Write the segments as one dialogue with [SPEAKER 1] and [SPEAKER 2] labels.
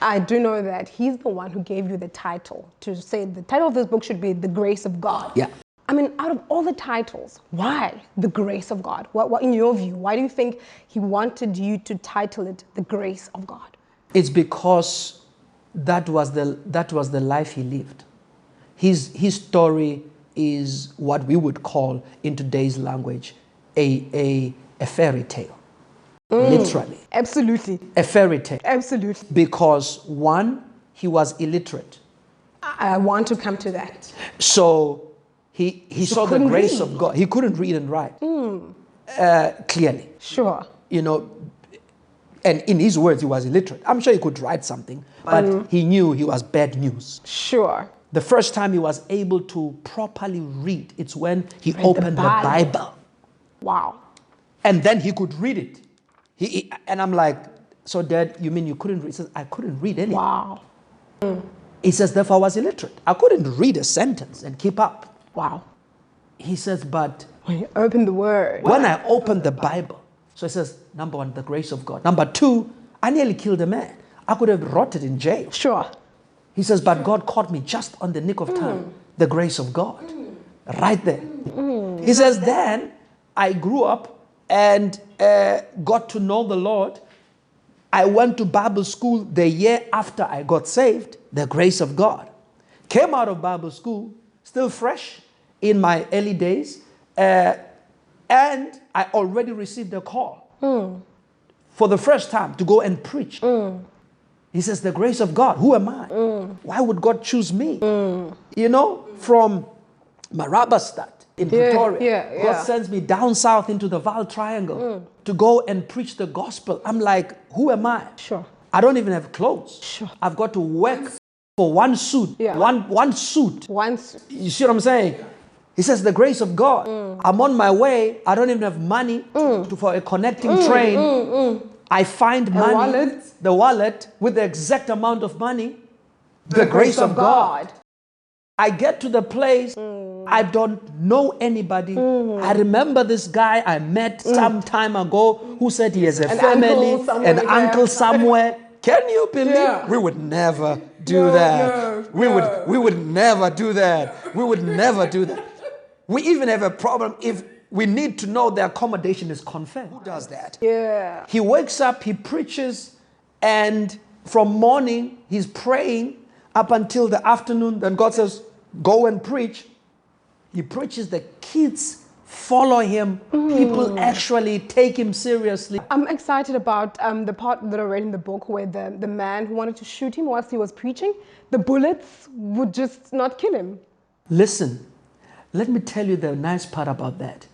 [SPEAKER 1] I do know that he's the one who gave you the title to say the title of this book should be The Grace of God.
[SPEAKER 2] Yeah.
[SPEAKER 1] I mean, out of all the titles, why The Grace of God? What in your view, why do you think he wanted you to title it The Grace of God?
[SPEAKER 2] It's because that was the life he lived. His story is what we would call, in today's language, a fairy tale. Literally.
[SPEAKER 1] Absolutely.
[SPEAKER 2] A fairy tale.
[SPEAKER 1] Absolutely.
[SPEAKER 2] Because one, he was illiterate.
[SPEAKER 1] I want to come to that.
[SPEAKER 2] So he saw the grace of God. He couldn't read and write clearly.
[SPEAKER 1] Sure.
[SPEAKER 2] You know, and in his words, he was illiterate. I'm sure he could write something, but he knew he was bad news.
[SPEAKER 1] Sure.
[SPEAKER 2] The first time he was able to properly read, it's when he opened the Bible.
[SPEAKER 1] Wow.
[SPEAKER 2] And then he could read it. And I'm like, so Dad, you mean you couldn't read? He says, I couldn't read anything.
[SPEAKER 1] Wow.
[SPEAKER 2] He says, therefore I was illiterate. I couldn't read a sentence and keep up.
[SPEAKER 1] Wow.
[SPEAKER 2] He says, but
[SPEAKER 1] when you open the Word.
[SPEAKER 2] When I opened the Bible, so he says, number one, the grace of God. Number two, I nearly killed a man. I could have rotted in jail.
[SPEAKER 1] Sure.
[SPEAKER 2] He says, but God caught me just on the nick of time. The grace of God. Right there. He says, then I grew up and got to know the Lord. I went to Bible school the year after I got saved. The grace of God. Came out of Bible school, still fresh in my early days. And I already received a call for the first time to go and preach. He says, the grace of God, who am I? Why would God choose me? You know, from Marabastad in Pretoria, God sends me down south into the Vaal Triangle to go and preach the gospel. I'm like, who am I?
[SPEAKER 1] Sure.
[SPEAKER 2] I don't even have clothes.
[SPEAKER 1] Sure.
[SPEAKER 2] I've got to work for one suit. One suit. You see what I'm saying? He says, the grace of God. I'm on my way. I don't even have money for a connecting train. I find money, the wallet with the exact amount of money, the grace of God. I get to the place, I don't know anybody. I remember this guy I met some time ago who said he has a family, an uncle somewhere. Can you believe? We would never do that. We would never do that. We would never do that. We even have a problem if we need to know the accommodation is confirmed. Who does that?
[SPEAKER 1] Yeah.
[SPEAKER 2] He wakes up, he preaches, and from morning he's praying up until the afternoon. Then God says, go and preach. He preaches, the kids follow him. People actually take him seriously.
[SPEAKER 1] I'm excited about the part that I read in the book where the man who wanted to shoot him whilst he was preaching, the bullets would just not kill him.
[SPEAKER 2] Listen, let me tell you the nice part about that.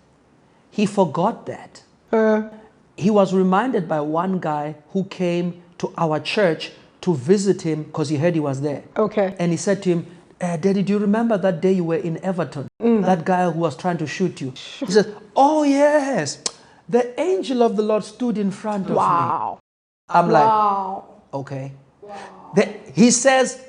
[SPEAKER 2] He forgot that. He was reminded by one guy who came to our church to visit him because he heard he was there.
[SPEAKER 1] Okay.
[SPEAKER 2] And he said to him, Daddy, do you remember that day you were in Everton? That guy who was trying to shoot you. He said, oh yes, the angel of the Lord stood in front of me. I'm like, okay. He says,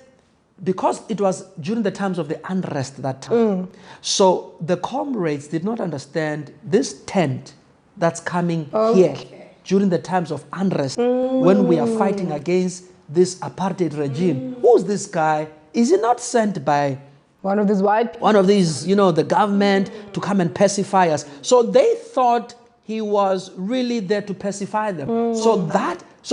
[SPEAKER 2] because it was during the times of the unrest that time. So the comrades did not understand this tent that's coming here during the times of unrest when we are fighting against this apartheid regime. Who's this guy? Is he not sent by
[SPEAKER 1] one of these white people?
[SPEAKER 2] One of these, you know, the government to come and pacify us. So they thought he was really there to pacify them. So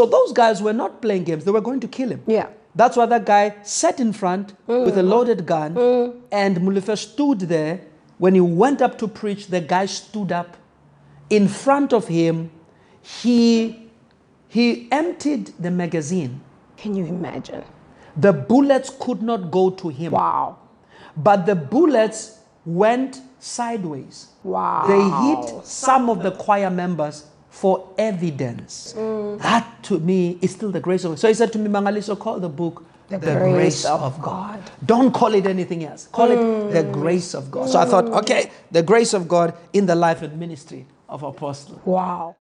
[SPEAKER 2] those guys were not playing games. They were going to kill him.
[SPEAKER 1] Yeah.
[SPEAKER 2] That's why that guy sat in front with a loaded gun and Mulife stood there. When he went up to preach, the guy stood up. In front of him, he emptied the magazine.
[SPEAKER 1] Can you imagine?
[SPEAKER 2] The bullets could not go to him.
[SPEAKER 1] Wow.
[SPEAKER 2] But the bullets went sideways.
[SPEAKER 1] Wow.
[SPEAKER 2] They hit some of the choir members for evidence. That to me is still the grace of God. So he said to me, Mangaliso, call the book The Grace of God. Don't call it anything else. Call it The Grace of God. So I thought, okay, the grace of God in the life and ministry of Apostle.
[SPEAKER 1] Wow.